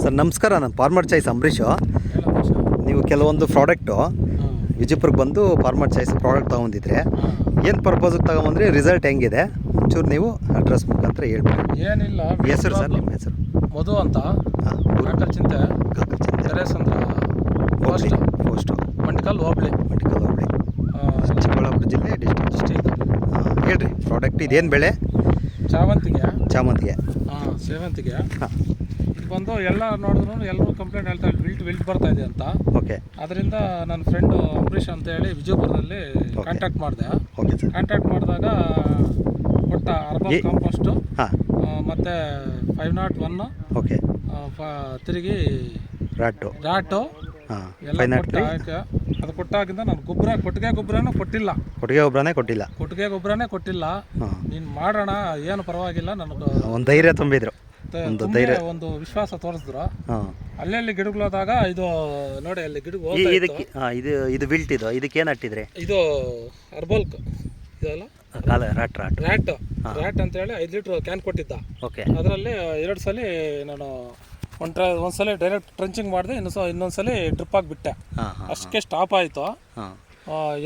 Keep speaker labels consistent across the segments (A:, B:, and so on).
A: Sir ನಮಸ್ಕಾರ, ನಾನು farmer choice Ambareesh. ನೀವು ಕೆಲವೊಂದು ಪ್ರಾಡಕ್ಟು ವಿಜಯಪುರಕ್ಕೆ ಬಂದು ಫಾರ್ಮರ್ ಚಾಯ್ಸ್ ಪ್ರಾಡಕ್ಟ್ ತೊಗೊಂಡಿದ್ರೆ ಏನು ಪರ್ಪೋಸಿಗೆ ತೊಗೊಂಬಂದ್ರಿ, ರಿಸಲ್ಟ್ ಹೆಂಗಿದೆ ಒಂಚೂರು ನೀವು ಅಡ್ರೆಸ್ ಮುಖಾಂತರ ಹೇಳ್ಬಿಡಿ.
B: ಏನಿಲ್ಲ,
A: ಹೆಸರು ಸರ್ ನಿಮ್ಮ ಹೆಸರು?
B: ಮಧು ಅಂತ, ಕಾಕಲ್ ಚಿಂತೆ
A: ಪೋಸ್ಟು
B: ಮಂಡಿಕಲ್ ಹೋಬಳಿ
A: ಚಿಕ್ಕಬಳ್ಳಾಪುರ ಜಿಲ್ಲೆ ಡಿಸ್ಟಿಕ್. ಹೇಳ್ರಿ ಪ್ರಾಡಕ್ಟ್ ಇದೇನು ಬೆಳೆ? ಚಾಮಂತಿಗೆ
B: ಸೇವಂತಿಗೆ. ಇದು ಬಂದು ಎಲ್ಲ ನೋಡಿದ್ರು ಎಲ್ಲರೂ ಕಂಪ್ಲೇಂಟ್ ಹೇಳ್ತಾ ವಿಲ್ಟ್ ಬರ್ತಾ ಇದೆ ಅಂತ.
A: ಓಕೆ.
B: ಅದರಿಂದ ನನ್ನ ಫ್ರೆಂಡು ಅಂಬರೀಷ್ ಅಂತ ಹೇಳಿ ವಿಜಯಪುರದಲ್ಲಿ ಕಾಂಟ್ಯಾಕ್ಟ್ ಮಾಡಿದೆ. ಕಾಂಟ್ಯಾಕ್ಟ್ ಮಾಡಿದಾಗ ಕೊಟ್ಟ ಅರ್ಬಲ್ ಕಾಂಪೋಸ್ಟು ಮತ್ತು 501
A: ಓಕೆ
B: ತಿರುಗಿ ರಾಟು ಎಲ್ಲ ಅದು ಕೊಟ್ಟಾಗಿಂದ ನಾನು ಕೊಟ್ಟಿಗೆ ಗೊಬ್ಬರನೂ ಕೊಟ್ಟಿಲ್ಲ. ಕೊಟ್ಟಿಗೆ ಗೊಬ್ಬರನೇ ಕೊಟ್ಟಿಲ್ಲ. ನೀನು ಮಾಡೋಣ, ಏನು ಪರವಾಗಿಲ್ಲ, ನನಗೆ
A: ಒಂದು ಧೈರ್ಯ ತುಂಬಿದ್ರು,
B: ಒಂದು ವಿಶ್ವಾಸ ತೋರಿಸಿದ್ರು. ಅಲ್ಲೆಲ್ಲಿ ಗಿಡಗಳೋದಾಗ ಇದು ನೋಡಿ, ಅಲ್ಲಿ ಗಿಡ
A: ಇದು ಬಿಲ್ಟ್ ಇದು ಇದಕ್ಕೆ ಏನು ಹಟ್ಟಿದ್ರಿ?
B: ಇದು ಅರ್ಬಲ್ಕ್ ಇದಲ್ಲ, ರ್ಯಾಟ್ ಅಂತ ಹೇಳಿ 5 ಲೀಟ್ರ್ ಕ್ಯಾನ್ ಕೊಟ್ಟಿದ್ದ.
A: ಓಕೆ.
B: ಅದರಲ್ಲಿ 2 ಸಲ ನಾನು ಒಂದ್ಸಲ ಡೈರೆಕ್ಟ್ ಟ್ರಂಚಿಂಗ್ ಮಾಡಿದೆ, ಇನ್ನೊಂದ್ಸಲ ಡ್ರಿಪ್ ಆಗಿಬಿಟ್ಟೆ. ಅಷ್ಟಕ್ಕೆ ಸ್ಟಾಪ್ ಆಯಿತು.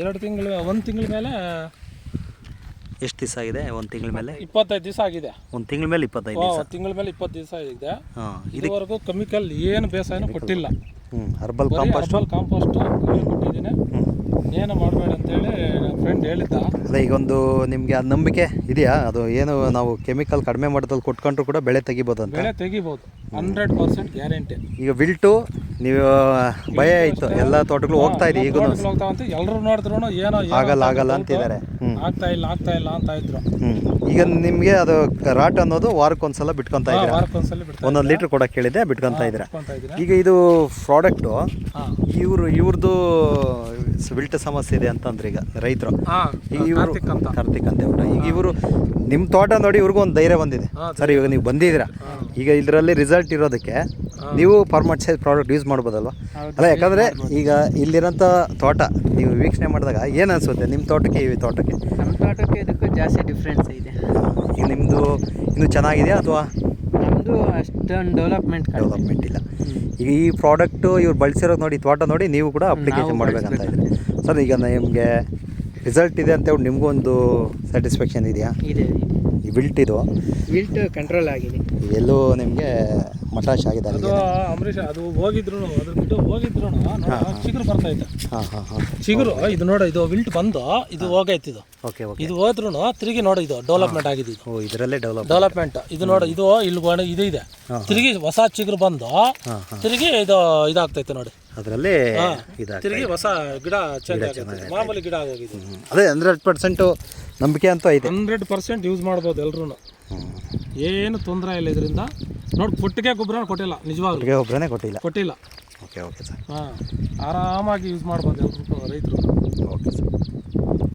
B: 1 ತಿಂಗಳ ಮೇಲೆ
A: ಎಷ್ಟು ದಿವಸ ಆಗಿದೆ? 1 ತಿಂಗಳ ಮೇಲೆ
B: 25 ದಿವಸ ಆಗಿದೆ.
A: 1 ತಿಂಗಳ ಮೇಲೆ 25 ದಿವಸ?
B: ತಿಂಗಳ ಮೇಲೆ 20 ದಿವಸ ಆಗಿದೆ. ಇದುವರೆಗೂ ಕೆಮಿಕಲ್ ಏನು ಬೇಸಾಯನೂ ಕೊಟ್ಟಿಲ್ಲ.
A: ಹರ್ಬಲ್ ಕಾಂಪೋಸ್ಟ್
B: ಕೊಟ್ಟಿದ್ದೀನಿ. ಏನು ಮಾಡಬೇಡ ಅಂತೇಳಿ ನನ್ನ ಫ್ರೆಂಡ್ ಹೇಳಿದ್ದ.
A: ಅದೇ ಈಗೊಂದು ನಿಮಗೆ ಆ ನಂಬಿಕೆ ಇದೆಯಾ? ಅದು ಏನು ನಾವು ಕೆಮಿಕಲ್ ಕಡಿಮೆ ಮಾಡೋದ್ರಲ್ಲಿ ಕೊಟ್ಕೊಂಡ್ರು ಕೂಡ ಬೆಳೆ ತೆಗಿಬೋದು ಅಂತ?
B: ಬೆಳೆ ತೆಗಿಬೋದು, 100% ಗ್ಯಾರಂಟಿ.
A: ಈಗ ವಿಲ್ಟು ನೀವು ಭಯ ಇತ್ತು, ಎಲ್ಲ ತೋಟಗಳು ಹೋಗ್ತಾ ಇದೆ, ಈಗ
B: ಹೋಗ್ತಾವಂತ ಎಲ್ಲರೂ ನೋಡಿದ್ರು ಏನೋ
A: ಆಗಲ್ಲ ಅಂತಿದ್ದಾರೆ.
B: ಆಗ್ತಾ ಇಲ್ಲ ಅಂತ ಇದ್ರು.
A: ಈಗ ನಿಮಗೆ ಅದು ರಾಟ್ ಅನ್ನೋದು ವಾರಕ್ಕೊಂದ್ಸಲ ಬಿಟ್ಕೊಂತ ಇದ್ದೀರಾ? ಒಂದೊಂದು ಲೀಟ್ರ್ ಕೊಡಕ್ಕೆ ಹೇಳಿದೆ, ಬಿಟ್ಕೊಂತ ಇದ್ದೀರಾ. ಈಗ ಇದು ಪ್ರಾಡಕ್ಟು ಇವ್ರದ್ದು ವಿಲ್ಟ್ ಸಮಸ್ಯೆ ಇದೆ ಅಂತಂದ್ರೆ ಈಗ ರೈತರು, ಈಗ ಇವರು ಕಾರ್ತಿಕ್ ಅಂತ ಹೇಳ್ಬಿಟ್ಟು, ಈಗ ಇವರು ನಿಮ್ಮ ತೋಟ ನೋಡಿ ಇವ್ರಿಗೂ ಒಂದು ಧೈರ್ಯ ಬಂದಿದೆ. ಸರಿ, ಇವಾಗ ನೀವು ಬಂದಿದ್ದೀರಾ, ಈಗ ಇದರಲ್ಲಿ ರಿಸಲ್ಟ್ ಇರೋದಕ್ಕೆ ನೀವು ಫಾರ್ಮರ್ ಚಾಯ್ಸ್ ಪ್ರಾಡಕ್ಟ್ ಯೂಸ್ ಮಾಡ್ಬೋದಲ್ವ? ಅಲ್ಲ, ಯಾಕಂದರೆ ಈಗ ಇಲ್ಲಿರೋಂಥ ತೋಟ ನೀವು ವೀಕ್ಷಣೆ ಮಾಡಿದಾಗ ಏನು ಅನಿಸುತ್ತೆ ನಿಮ್ಮ ತೋಟಕ್ಕೆ ಈ ತೋಟಕ್ಕೆ?
C: ನಮ್ಮ ತೋಟಕ್ಕೆ ಇದಕ್ಕೂ ಜಾಸ್ತಿ ಡಿಫ್ರೆನ್ಸ್ ಇದೆ.
A: ಈಗ ನಿಮ್ಮದು ಇನ್ನೂ ಚೆನ್ನಾಗಿದೆಯಾ ಅಥವಾ?
C: ನಮ್ಮದು ಅಷ್ಟೊಂದು ಡೆವಲಪ್ಮೆಂಟ್
A: ಇಲ್ಲ. ಈಗ ಈ ಪ್ರಾಡಕ್ಟು ಇವ್ರು ಬಳಸಿರೋದು ನೋಡಿ, ತೋಟ ನೋಡಿ ನೀವು ಕೂಡ ಅಪ್ಲಿಕೇಶನ್ ಮಾಡಬೇಕಂತ ಇದ್ರಿ. ಸರ್, ಈಗ ನಿಮಗೆ ರಿಸಲ್ಟ್ ಇದೆ ಅಂತ ಹೇಳಿ ನಿಮಗೂ ಒಂದು ಸ್ಯಾಟಿಸ್ಫ್ಯಾಕ್ಷನ್ ಇದೆಯಾ?
C: ಇದೆ.
A: ಈ ವಿಲ್ಟ್
C: ಕಂಟ್ರೋಲ್ ಆಗಿದೆ,
A: ಎಲ್ಲೂ ನಿಮಗೆ ಮಟಾಶ್ ಆಗಿದೆ?
B: ಅಂಬರೀಷ್ ಅದು ಹೋಗಿದ್ರು ಚಿಗುರು ಬರ್ತಾ ಇದೆ. ಚಿಗುರು ಇದು ನೋಡಿ, ಇದು ವಿಲ್ಟ್ ಬಂದು ಇದು ಹೋಗೈತಿ. ಇದು ಹೋದ್ರೂ ತಿರುಗಿ ನೋಡಿ, ಇದು ಡೆವಲಪ್ಮೆಂಟ್ ಆಗಿದೆ.
A: ಇದರಲ್ಲೇ
B: ಡೆವಲಪ್ಮೆಂಟ್ ಇದು ನೋಡಿ, ಇದು ಇಲ್ಲಿ ಇದು ಇದೆ, ತಿರುಗಿ ಹೊಸ ಚಿಗುರು ಬಂದು ತಿರುಗಿ ಇದು ಇದಾಗ್ತೈತೆ ನೋಡಿ.
A: ಅದರಲ್ಲಿ
B: ತಿರುಗಿ ಹೊಸ ಗಿಡ ಚೇಂಜ್ ಆಗುತ್ತೆ, ಮಾಮೂಲಿ ಗಿಡ ಆಗೋಗಿದೆ.
A: ಅದೇ 100% ನಂಬಿಕೆ ಅಂತೂ ಐತೆ.
B: 100% ಯೂಸ್ ಮಾಡ್ಬೋದು ಎಲ್ರೂ, ಏನು ತೊಂದರೆ ಇಲ್ಲ ಇದರಿಂದ. ನೋಡಿ, ಕೊಟ್ಟಿಗೆ ಗೊಬ್ಬರ ಕೊಟ್ಟಿಲ್ಲ, ನಿಜವಾಗ್ಲೂ
A: ಗೊಬ್ಬರನೇ ಕೊಟ್ಟಿಲ್ಲ. Okay sir.
B: ಆರಾಮಾಗಿ ಯೂಸ್ ಮಾಡ್ಬೋದು ಎಲ್ರು ರೈತರು.
A: Okay sir.